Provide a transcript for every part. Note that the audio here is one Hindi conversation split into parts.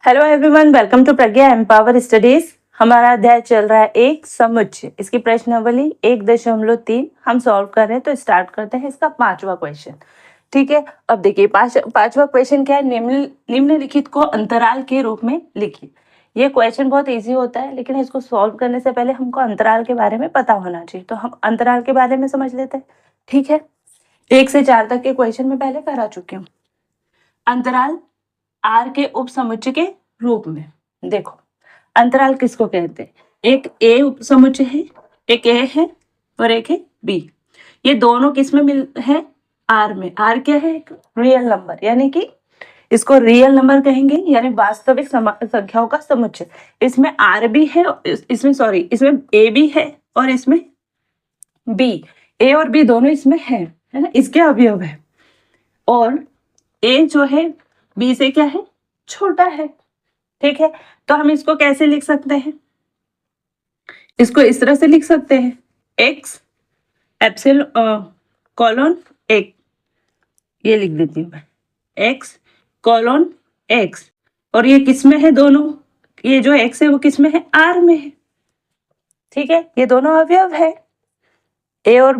Hello everyone, welcome to Pragya empower studies. हमारा अध्याय चल रहा है एक समुच्चय। इसकी प्रश्नावली 1.3 हम सॉल्व कर रहे हैं। तो स्टार्ट करते हैं इसका 5वां क्वेश्चन। ठीक है, अब देखिए पांचवा क्वेश्चन क्या है। निम्नलिखित को अंतराल के रूप में लिखिए। ये क्वेश्चन बहुत इजी होता है, लेकिन इसको सॉल्व करने से पहले हमको अंतराल के बारे में पता होना चाहिए। तो हम अंतराल के बारे में समझ लेते हैं। ठीक है, 1 से 4 तक के क्वेश्चन में पहले करा चुकी हूँ। अंतराल आर के उप समुच्चय के रूप में देखो, अंतराल किसको कहते हैं। एक ए उप समुच्चय है, एक ए है और एक है बी। ये दोनों किस में मिल है, आर में। आर क्या है, एक रियल नंबर, यानी कि इसको रियल नंबर कहेंगे, यानी वास्तविक संख्याओं का समुच्चय। इसमें आर भी है, इसमें ए भी है और इसमें बी। ए और बी दोनों इसमें है ना, इसके अवयव है। और ए जो है बी से क्या है, छोटा है। ठीक है, तो हम इसको कैसे लिख सकते हैं, इसको इस तरह से लिख सकते हैं, एक्स एप्सिलॉन कोलन एक, ये लिख देती हूँ मैं, एक्स कोलन एक्स। और ये किस में है दोनों, ये जो एक्स है वो किस में है, आर में है। ठीक है, ये दोनों अवयव है, ए और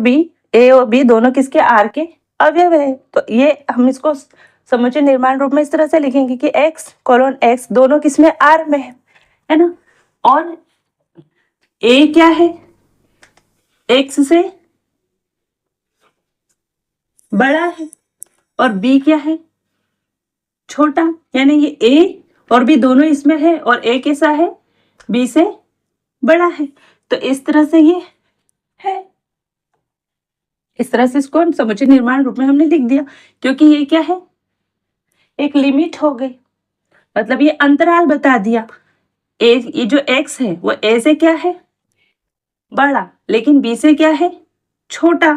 बी दोनों किसके, आर के अवयव है। तो ये हम इसको समुच्चय निर्माण रूप में इस तरह से लिखेंगे कि एक्स कोलन एक्स दोनों किसमें, आर में है ना। और ए क्या है, एक्स से बड़ा है, और बी क्या है, छोटा। यानी ये ए और बी दोनों इसमें है, और ए कैसा है, बी से बड़ा है। तो इस तरह से ये है, इस तरह से इसको समुच्चय निर्माण रूप में हमने लिख दिया, क्योंकि ये क्या है, एक लिमिट हो गई, मतलब ये अंतराल बता दिया। ये जो x है वो a से क्या है, बड़ा, लेकिन b से क्या है, छोटा।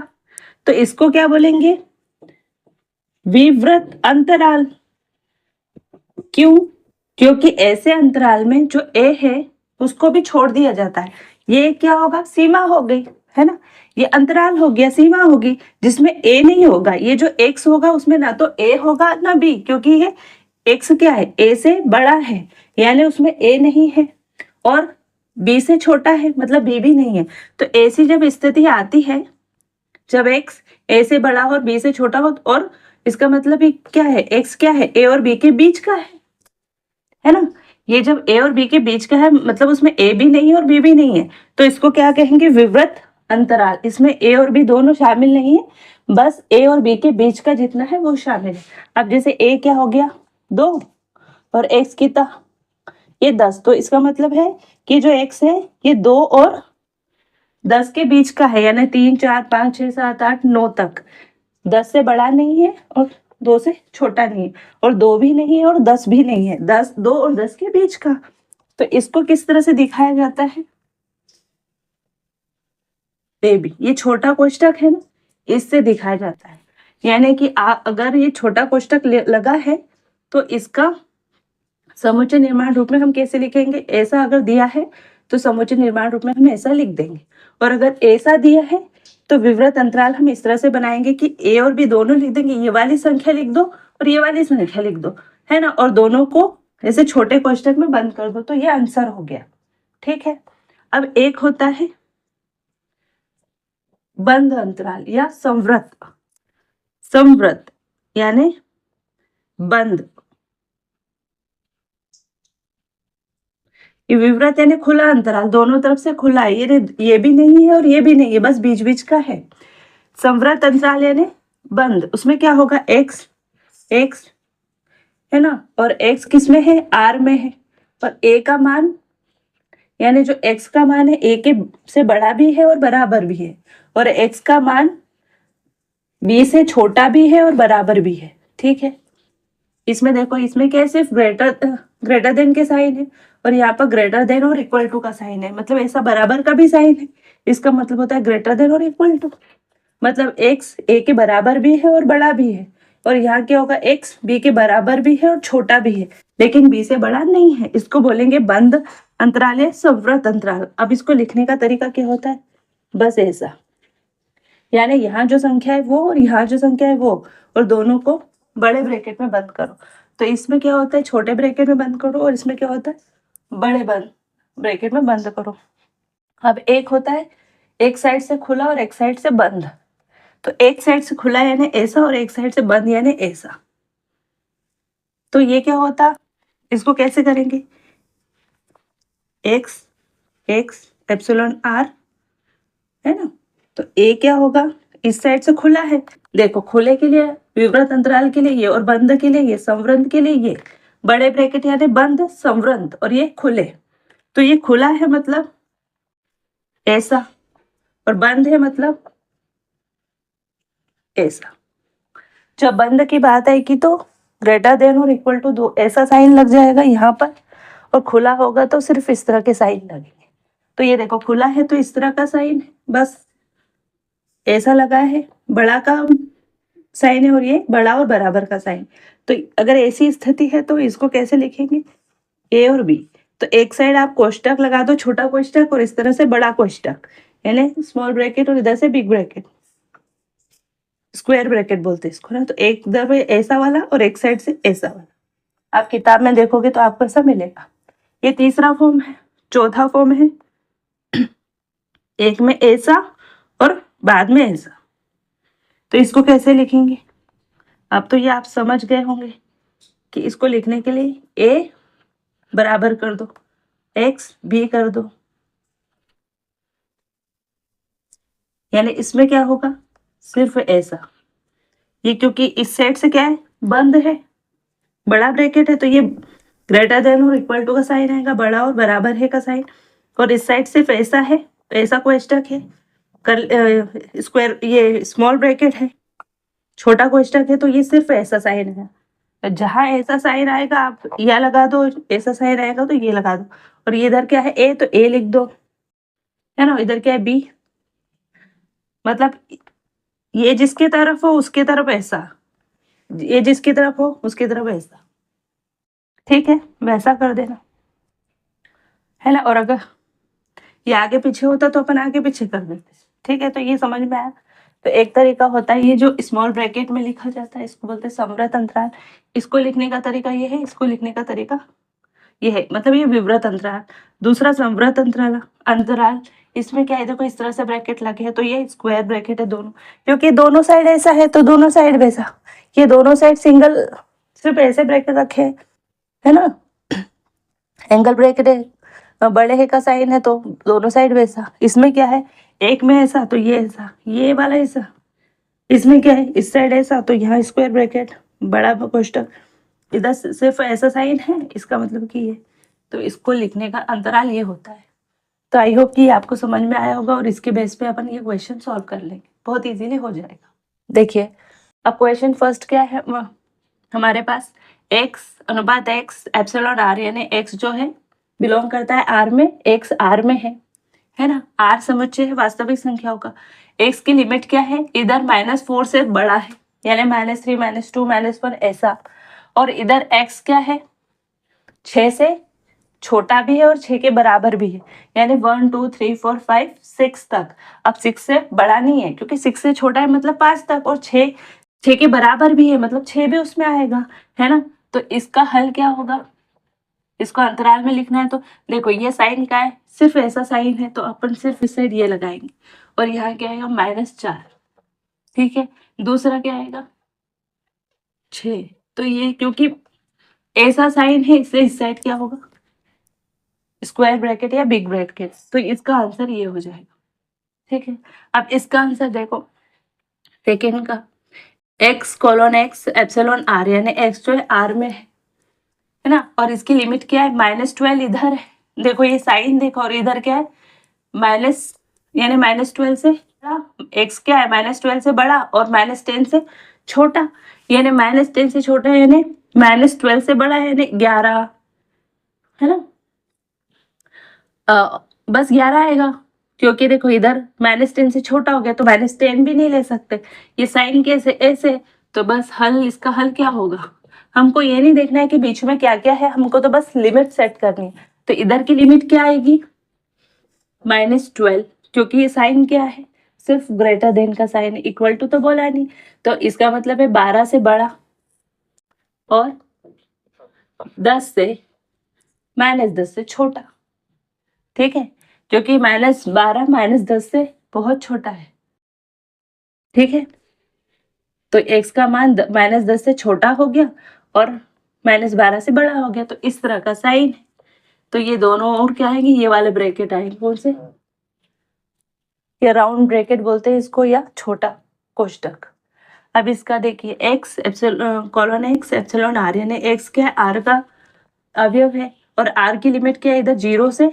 तो इसको क्या बोलेंगे, विवृत अंतराल। क्यों, क्योंकि ऐसे अंतराल में जो a है उसको भी छोड़ दिया जाता है। ये क्या होगा, सीमा हो गई, है ना। ये अंतराल हो गया, सीमा होगी, जिसमें a नहीं होगा। ये जो x होगा उसमें ना तो a होगा ना b, क्योंकि ये x क्या है, a से बड़ा है, यानी उसमें a नहीं है, और b से छोटा है, मतलब b भी नहीं है। तो ऐसी जब स्थिति आती है, जब x a से बड़ा हो और b से छोटा हो, और इसका मतलब ये क्या है, x क्या है, a और b के बीच का है ना। ये जब a और b के बीच का है, मतलब उसमें a भी नहीं है और b भी नहीं है, तो इसको क्या कहेंगे, विवृत अंतराल। इसमें a और b दोनों शामिल नहीं है, बस a और b के बीच का जितना है वो शामिल है। अब जैसे a क्या हो गया, 2, और x कितना, ये 10। तो इसका मतलब है कि जो x है ये 2 और 10 के बीच का है, यानी 3 4 5 6 7 8 9 तक। 10 से बड़ा नहीं है और 2 से छोटा नहीं है, और 2 भी नहीं है और 10 भी नहीं है, 2 और 10 के बीच का। तो इसको किस तरह से दिखाया जाता है, बेबी, ये छोटा कोष्टक है ना, इससे दिखाया जाता है। यानी कि अगर ये छोटा कोष्टक लगा है तो इसका समुच्चय निर्माण रूप में हम कैसे लिखेंगे, ऐसा अगर दिया है तो समुच्चय निर्माण रूप में हम ऐसा लिख देंगे। और अगर ऐसा दिया है तो विवृत अंतराल हम इस तरह से बनाएंगे कि a और b दोनों लिख देंगे, ये वाली संख्या लिख दो और ये वाली संख्या लिख दो, है ना, और दोनों को ऐसे छोटे कोष्टक में बंद कर दो, तो ये आंसर हो गया। ठीक है, अब एक होता है बंद अंतराल या संवृत यानी बंद। ये विवृत यानी खुला अंतराल, दोनों तरफ से खुला है, ये भी नहीं है और ये भी नहीं है, बस बीच बीच का है। संवृत अंतराल यानी बंद, उसमें क्या होगा, x है ना, और x किस में है, r में है, और a का मान, यानी जो x का मान है a के से बड़ा भी है और बराबर भी है, और x का मान b से छोटा भी है और बराबर भी है। ठीक है, इसमें देखो, इसमें क्या है, सिर्फ ग्रेटर देन के साइन है, और यहाँ पर ग्रेटर देन और इक्वल टू का साइन है, मतलब ऐसा बराबर का भी साइन है। इसका मतलब होता है ग्रेटर देन और इक्वल टू, मतलब x a के बराबर भी है और बड़ा भी है, और यहाँ क्या होगा, x b के बराबर भी है और छोटा भी है, लेकिन b से बड़ा नहीं है। इसको बोलेंगे बंद अंतराल या संवृत अंतराल। अब इसको लिखने का तरीका क्या होता है, बस ऐसा, यानी यहाँ जो संख्या है वो और यहाँ जो संख्या है वो, और दोनों को बड़े ब्रैकेट में बंद करो। तो इसमें क्या होता है, छोटे ब्रैकेट में बंद करो और इसमें क्या होता है, बड़े बंद ब्रैकेट में बंद करो। अब एक होता है एक साइड से खुला और एक साइड से बंद, तो एक साइड से खुला यानी ऐसा और एक साइड से बंद यानी ऐसा। तो ये क्या होता, इसको कैसे करेंगे, एक्स एक्स एप्सिलॉन आर, है ना। तो ए क्या होगा, इस साइड से खुला है, देखो खुले के लिए विवृत अंतराल के लिए ये और बंद के लिए ये, संवृत के लिए ये, बड़े ब्रैकेट यानी बंद संवृत और ये खुले। तो ये खुला है मतलब ऐसा और बंद है मतलब ऐसा। जब बंद की बात आएगी तो ग्रेटर देन और इक्वल टू 2 ऐसा साइन लग जाएगा यहाँ पर, और खुला होगा तो सिर्फ इस तरह के साइन लगेंगे। तो ये देखो खुला है तो इस तरह का साइन है, बस ऐसा लगा है, बड़ा का साइन है और ये बड़ा और बराबर का साइन। तो अगर ऐसी स्थिति है तो इसको कैसे लिखेंगे, ए और बी। तो एक साइड आप कोष्टक लगा दो, छोटा कोष्टक, और इस तरह से बड़ा कोष्टक यानी स्मॉल ब्रैकेट, और इधर से बिग ब्रैकेट, स्क्वायर ब्रैकेट बोलते हैं इसको ना। तो एक इधर ऐसा वाला और एक साइड से ऐसा वाला। आप किताब में देखोगे तो आपको ऐसा मिलेगा। ये तीसरा फॉर्म है। चौथा फॉर्म है एक में ऐसा और बाद में ऐसा। तो इसको कैसे लिखेंगे, अब तो ये आप समझ गए होंगे कि इसको लिखने के लिए ए बराबर कर दो एक्स बी कर दो, यानी इसमें क्या होगा, सिर्फ ऐसा। ये क्योंकि इस साइड से क्या है, बंद है, बड़ा ब्रैकेट है, तो ये ग्रेटर देन और इक्वल टू का साइन आएगा, बड़ा और बराबर है का साइन। और इस साइड सिर्फ ऐसा है तो ऐसा कोष्टक है, स्क्वायर ये स्मॉल ब्रैकेट है, छोटा कोष्टक है, तो ये सिर्फ ऐसा साइन है। जहां ऐसा साइन आएगा आप या लगा दो, ऐसा साइन आएगा तो ये लगा दो। और ये इधर क्या है ए, तो ए लिख दो, है ना। इधर क्या है बी, मतलब ये जिसकी तरफ हो उसकी तरफ ऐसा, ये जिसकी तरफ हो उसकी तरफ ऐसा, ठीक है, वैसा कर देना, है ना। और अगर ये आगे पीछे होता तो अपन आगे पीछे कर देते, ठीक है। तो ये समझ में आया। तो एक तरीका होता है ये जो स्मॉल ब्रैकेट में लिखा जाता है, इसको बोलते हैं समवृत अंतराल। इसको लिखने का तरीका ये है, इसको लिखने का तरीका ये है, मतलब ये विवृत अंतराल। दूसरा समवृत अंतराल अंतराल इसमें क्या है, देखो इस तरह से ब्रैकेट लगे हैं तो ये स्क्वायर ब्रैकेट है दोनों, क्योंकि दोनों साइड ऐसा है तो दोनों साइड वैसा। ये दोनों साइड सिंगल सिर्फ ऐसे ब्रैकेट रखे है ना, एंगल ब्रैकेट है, बड़े है का साइन है तो दोनों साइड वैसा। इसमें क्या है, एक में ऐसा तो ये ऐसा, ये वाला ऐसा। इसमें क्या है, इस साइड ऐसा तो यहाँ स्क्वायर ब्रैकेट बड़ा कोष्टक, इधर सिर्फ ऐसा साइन है, इसका मतलब कि ये। तो इसको लिखने का अंतराल ये होता है। तो आई होप कि आपको समझ में आया होगा और इसके बेस पे अपन ये क्वेश्चन सॉल्व कर लेंगे, बहुत इजीली हो जाएगा। देखिए अब क्वेश्चन फर्स्ट क्या है हमारे पास, x अनुपात x एप्सिलॉन r, यानी x जो है बिलोंग करता है r में, x r में है ना। r समुच्चय है वास्तविक संख्याओं का। x की लिमिट क्या है, इधर -4 से बड़ा है यानी -3 -2 -1 ऐसा, और इधर x क्या है 6 से छोटा भी है और 6 के बराबर भी है, यानी 1 2 3 4 5 6 तक। अब 6 से बड़ा नहीं है क्योंकि 6 से छोटा है मतलब 5 तक, और 6 के बराबर भी है मतलब 6 भी उसमें आएगा, है ना। तो इसका हल क्या होगा, इसको अंतराल में लिखना है। तो देखो ये साइन क्या है, सिर्फ ऐसा साइन है तो अपन सिर्फ इस साइड ये लगाएंगे, और यहाँ क्या आएगा -4, ठीक है। दूसरा क्या आएगा 6, तो ये क्योंकि ऐसा साइन है इसलिए इस साइड क्या होगा, स्क्वायर ब्रैकेट या बिग ब्रैकेट। तो इसका आंसर ये हो जाएगा, ठीक है। अब इसका आंसर देखो सेकेंड का, x colon x epsilon r, यानी x जो है r में है ना, और इसकी लिमिट क्या है -12 इधर है, देखो ये साइन देखो, और इधर क्या है माइनस, यानी -12 से x क्या है -12 से बड़ा और -10 से छोटा, यानी -10 से छोटा यानी -12 से बड़ा यानी 11, है ना। बस 11 आएगा, क्योंकि देखो इधर -10 से छोटा हो गया तो -10 भी नहीं ले सकते, ये साइन कैसे ऐसे। तो बस हल, इसका हल क्या होगा, हमको ये नहीं देखना है कि बीच में क्या क्या है, हमको तो बस लिमिट सेट करनी है। तो इधर की लिमिट क्या आएगी -12, क्योंकि ये साइन क्या है सिर्फ ग्रेटर देन का साइन, इक्वल टू तो बोला नहीं, तो इसका मतलब है 12 से बड़ा और 10 से -10 से छोटा, ठीक है, क्योंकि -12 -10 से बहुत छोटा है, ठीक है। तो x का मान -10 से छोटा हो गया और -12 से बड़ा हो गया, तो इस तरह का साइन है। तो ये दोनों और क्या आएंगे, ये वाले ब्रैकेट आएंगे, कौन से, या राउंड ब्रैकेट बोलते हैं इसको, या छोटा कोष्टक। अब इसका देखिए x colon x epsilon r, यानी x क्या है, r का अवयव है, और r की लिमिट क्या है, इधर 0 से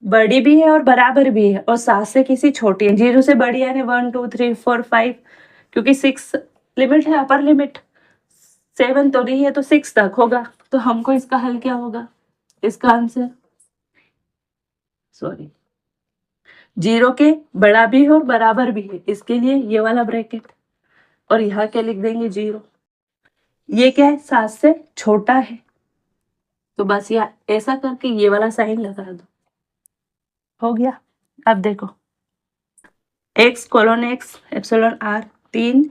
बड़ी भी है और बराबर भी है, और 7 से किसी छोटी है। 0 से बड़ी यानी 1 2 3 4 5, क्योंकि 6 लिमिट है, अपर लिमिट 7 तो नहीं है, तो 6 तक होगा। तो हमको इसका हल क्या होगा, इसका आंसर, सॉरी, 0 के बड़ा भी है और बराबर भी है, इसके लिए ये वाला ब्रैकेट, और यहाँ क्या लिख देंगे 0। ये क्या है, 7 से छोटा है, तो बस यहाँ ऐसा करके ये वाला साइन लगा दो, हो गया। अब देखो x colon x epsilon r 3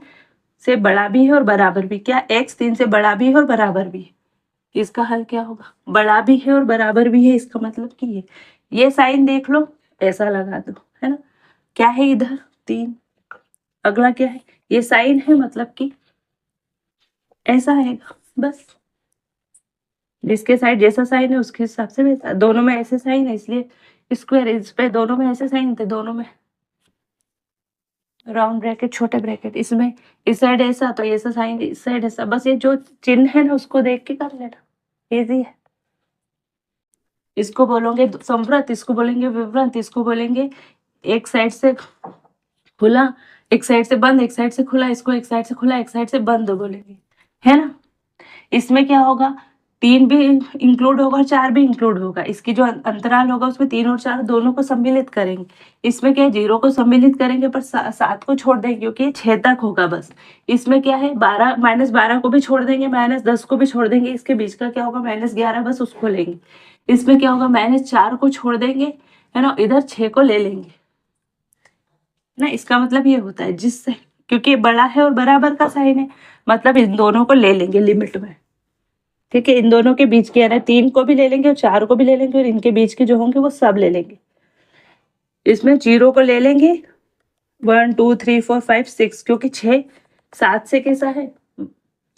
से बड़ा भी है और बराबर भी, क्या x 3 से बड़ा भी है और बराबर भी है, इसका हल क्या होगा, बड़ा भी है और बराबर भी है, इसका मतलब कि ये साइन देख लो, ऐसा लगा दो, है ना, क्या है इधर 3, अगला क्या है, ये साइन है, मतलब कि ऐसा आएगा, बस जिसके साइड जैसा साइन है उसके हिसाब से वैसा, दोनों में ऐसे साइन है इसलिए स्क्वायर, इस पे दोनों में ऐसे साइन थे, दोनों में राउंड ब्रैकेट छोटे ब्रैकेट, इसमें इस साइड ऐसा तो ऐसा साइन, इस साइड ऐसा, बस ये जो चिन्ह है ना उसको देख के कर लेना, इजी है। इसको बोलोगे संवृत, इसको बोलेंगे विवृत, इसको बोलेंगे एक साइड से खुला एक साइड से बंद, एक साइड से खुला, इसको एक साइड से खुला एक साइड से बंद बोलेंगे, है ना। इसमें क्या होगा, 3 भी इंक्लूड होगा और 4 भी इंक्लूड होगा, इसकी जो अंतराल होगा उसमें 3 और 4 दोनों को सम्मिलित करेंगे। इसमें क्या है, 0 को सम्मिलित करेंगे पर 7 को छोड़ देंगे, क्योंकि ये 6 तक होगा बस। इसमें क्या है, 12 को भी छोड़ देंगे, -10 को भी छोड़ देंगे, इसके बीच का क्या होगा, -11, बस उसको लेंगे। इसमें क्या होगा, -4 को छोड़ देंगे, है ना, इधर 6 को ले लेंगे ना। इसका मतलब ये होता है, जिससे, क्योंकि बड़ा है और बराबर का साइन है, मतलब इन दोनों को ले लेंगे लिमिट में, ठीक है। इन दोनों के बीच के, यानी 3 को भी ले लेंगे और 4 को भी ले लेंगे, और इनके बीच के जो होंगे वो सब ले लेंगे। इसमें 0 को ले लेंगे, 1 2 3 4 5 6, क्योंकि 6 7 से कैसा है,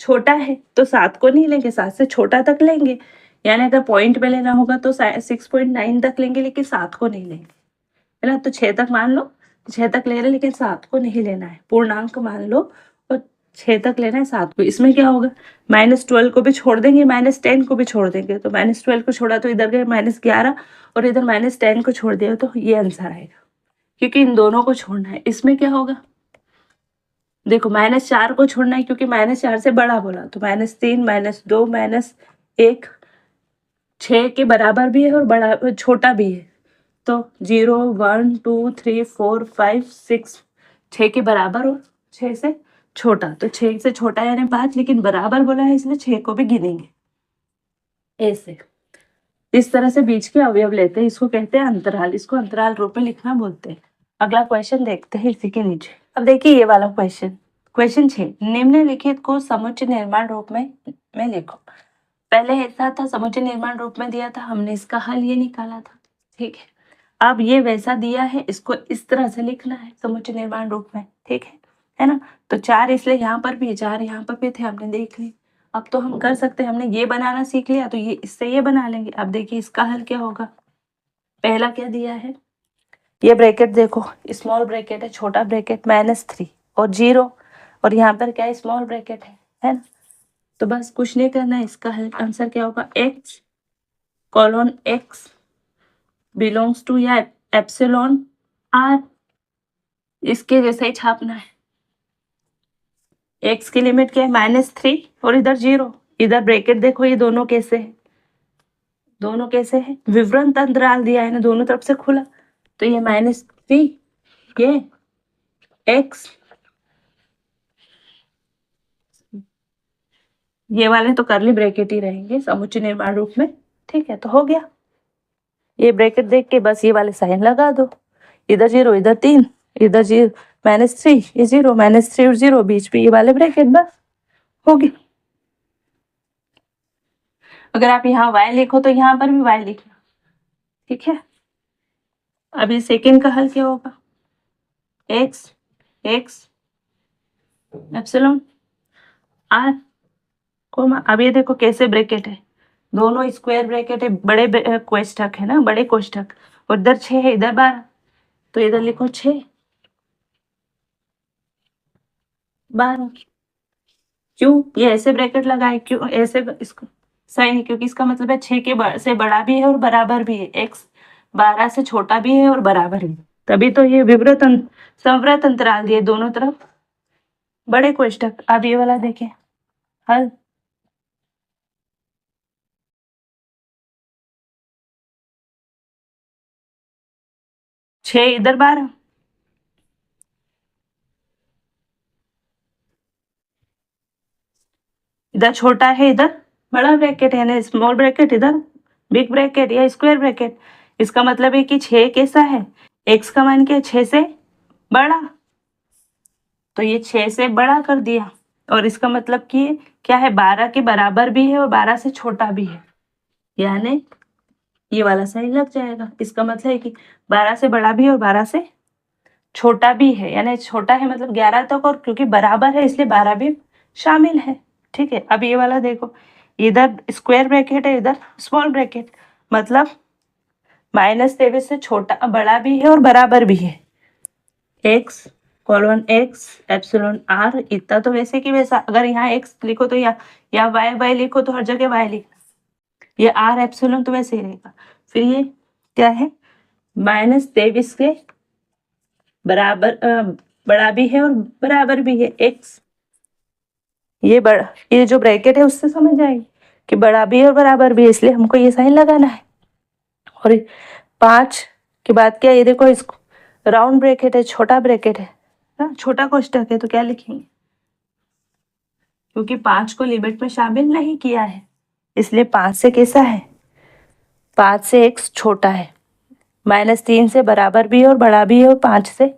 छोटा है, तो 7 को नहीं लेंगे, 7 से छोटा तक लेंगे, यानी अगर पॉइंट में लेना होगा तो 6.9 तक लेंगे, लेकिन 7 को नहीं लेंगे, है ना। तो 6 तक मान लो, 6 तक ले रहे हैं, लेकिन 7 को नहीं लेना है, पूर्णांक मान लो, और 6 तक लेना है, 7 को। इसमें क्या होगा, -12 को भी छोड़ देंगे, -10 को भी छोड़ देंगे, तो -12 को छोड़ा तो इधर गए -11, और इधर -10 को छोड़ दिया, तो ये आंसर आएगा, क्योंकि इन दोनों को छोड़ना है। इसमें क्या होगा, देखो -4 को छोड़ना है, क्योंकि -4 से बड़ा बोला, तो -3 -2 -1 6 के बराबर भी है और बड़ा छोटा भी है, तो 0 1 2 3 4 5 6, 6 के बराबर और 6 से छोटा, तो 6 से छोटा यानी 5, लेकिन बराबर बोला है इसलिए 6 को भी गिनेंगे ऐसे। इस तरह से बीच के अवयव लेते हैं, इसको कहते हैं अंतराल, इसको अंतराल रूप में लिखना बोलते हैं। अगला क्वेश्चन देखते हैं इसी के नीचे। अब देखिए ये वाला क्वेश्चन 6, निम्नलिखित को समुच्चय निर्माण रूप में लिखो। पहले ऐसा था, समुच्चय निर्माण रूप में दिया था, हमने इसका हल ये निकाला था, ठीक है। अब ये वैसा दिया है, इसको इस तरह से लिखना है समुच्चय निर्माण रूप में, ठीक है ना। तो 4 इसलिए यहाँ पर भी, 4 यहाँ पर भी थे, हमने देख ली। अब तो हम कर सकते हैं, हमने ये बनाना सीख लिया, तो ये इससे ये बना लेंगे। अब देखिए इसका हल क्या होगा, पहला क्या दिया है, ये ब्रैकेट देखो, स्मॉल ब्रैकेट है, छोटा ब्रैकेट, -3 और 0, और यहाँ पर क्या है, स्मॉल ब्रैकेट है ना। तो बस कुछ नहीं करना है, इसका आंसर क्या होगा, x colon x belongs to या एप्सिलॉन r, इसके जैसा ही छापना है। x की लिमिट क्या है, -3 और इधर 0, इधर ब्रैकेट देखो, ये दोनों कैसे है, दोनों कैसे है, विवरण अंतराल दिया है ना, दोनों तरफ से खुला, तो ये -3 ये x, ये वाले तो करली ब्रैकेट ही रहेंगे समुच्चय निर्माण रूप में, ठीक है। तो हो गया, ये ब्रैकेट देख के बस ये वाले साइन लगा दो, इधर 0 इधर 3, इधर 0 -3 ये 0 -3 और 0 बीच में ये वाले ब्रैकेट, बस हो गया। अगर आप यहाँ y लिखो तो यहाँ पर भी y लिखना, ठीक है। अब ये सेकेंड का हल क्या होगा, x एप्सिलॉन r कोमा, अब ये देखो कैसे ब्रैकेट है, दोनों स्क्वायर ब्रैकेट है, बड़े कोष्ठक है ना, बड़े कोष्ठक, और इधर 6 है इधर 12, तो इधर लिखो 6 12। क्यों ये ऐसे ब्रैकेट लगाए, क्यों ऐसे इसको सही है, क्योंकि इसका मतलब है 6 के से बड़ा भी है और बराबर भी है, x 12 से छोटा भी है और बराबर है, तभी तो ये विवृत संवृत अंतराल दिए दोनों तरफ बड़े कोष्ठक। अब ये वाला देखें हल, छह इधर 12, इधर छोटा है इधर बड़ा ब्रैकेट है ना, स्मॉल ब्रैकेट इधर बिग ब्रैकेट या स्क्वायर ब्रैकेट। इसका मतलब है कि 6 कैसा है, x का मान क्या है, 6 से बड़ा, तो ये 6 से बड़ा कर दिया, और इसका मतलब कि क्या है, 12 के बराबर भी है और 12 से छोटा भी है, यानी ये वाला सही लग जाएगा। इसका मतलब है कि 12 से बड़ा भी है और 12 से छोटा भी है, यानी छोटा है मतलब 11 तक, और क्योंकि बराबर है इसलिए 12 भी शामिल है, ठीक है। अब ये वाला देखो, इधर स्क्वायर ब्रैकेट है इधर स्मॉल ब्रैकेट, मतलब -23 से छोटा बड़ा भी है और बराबर भी है, x colon x epsilon r, इतना तो वैसे कि वैसा, अगर यहाँ x लिखो तो या y लिखो तो हर जगह y लिखना, ये r एप्सिलॉन तो वैसे ही रहेगा। फिर ये क्या है, -23 के बराबर बड़ा भी है और बराबर भी है x, ये बड़ा, ये जो ब्रैकेट है उससे समझ जाएगी कि बड़ा भी है और बराबर भी है, इसलिए हमको ये साइन लगाना है। और 5 के बाद क्या, ये देखो इसको राउंड ब्रैकेट है, छोटा ब्रैकेट है ना, छोटा कोष्ठक है, तो क्या लिखेंगे, क्योंकि 5 को लिमिट में शामिल नहीं किया है इसलिए 5 से कैसा है, 5 से x छोटा है, -3 से बराबर भी है और बड़ा भी है और 5 से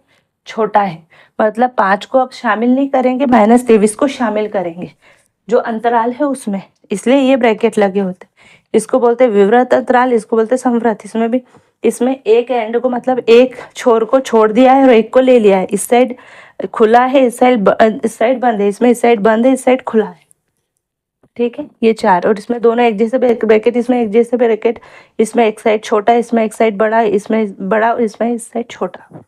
छोटा है, मतलब 5 को अब शामिल नहीं करेंगे, -23 को शामिल करेंगे जो अंतराल है उसमें, इसलिए ये ब्रैकेट लगे होते हैं। इसको बोलते हैं विवृत अंतराल, इसको बोलते हैं संवृत। इसमें भी, इसमें एक एंड को मतलब एक छोर को छोड़ दिया है और एक को ले लिया है, इस साइड खुला है, इस साइड बंद है, इसमें इस साइड बंद है, इस साइड खुला है, ठीक है। ये 4, और इसमें दोनों एक जैसे ब्रैकेट, इसमें एक जैसे ब्रैकेट, इसमें एक साइड छोटा, इसमें एक साइड बड़ा, इसमें बड़ा, इसमें इस साइड छोटा।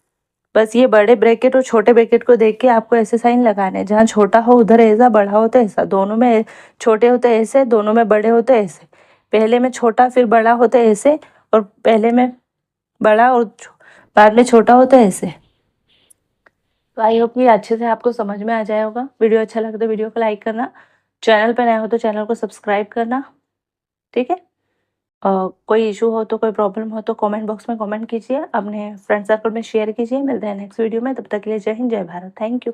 बस ये बड़े ब्रैकेट और छोटे ब्रैकेट को देख के आपको ऐसे साइन लगाने हैं, जहाँ छोटा हो उधर ऐसा, बड़ा हो तो ऐसा, दोनों में छोटे होते ऐसे, दोनों में बड़े होते ऐसे, पहले में छोटा फिर बड़ा होता है ऐसे, और पहले में बड़ा और बाद में छोटा होता है ऐसे। तो आई होप ये अच्छे से आपको समझ में आ जाए होगा। वीडियो अच्छा लगे तो वीडियो को लाइक करना, चैनल पर नए हो तो चैनल को सब्सक्राइब करना, ठीक है। कोई इशू हो तो, कोई प्रॉब्लम हो तो कमेंट बॉक्स में कमेंट कीजिए, अपने फ्रेंड सर्कल में शेयर कीजिए। मिलते हैं नेक्स्ट वीडियो में, तब तक के लिए जय हिंद जय भारत, थैंक यू।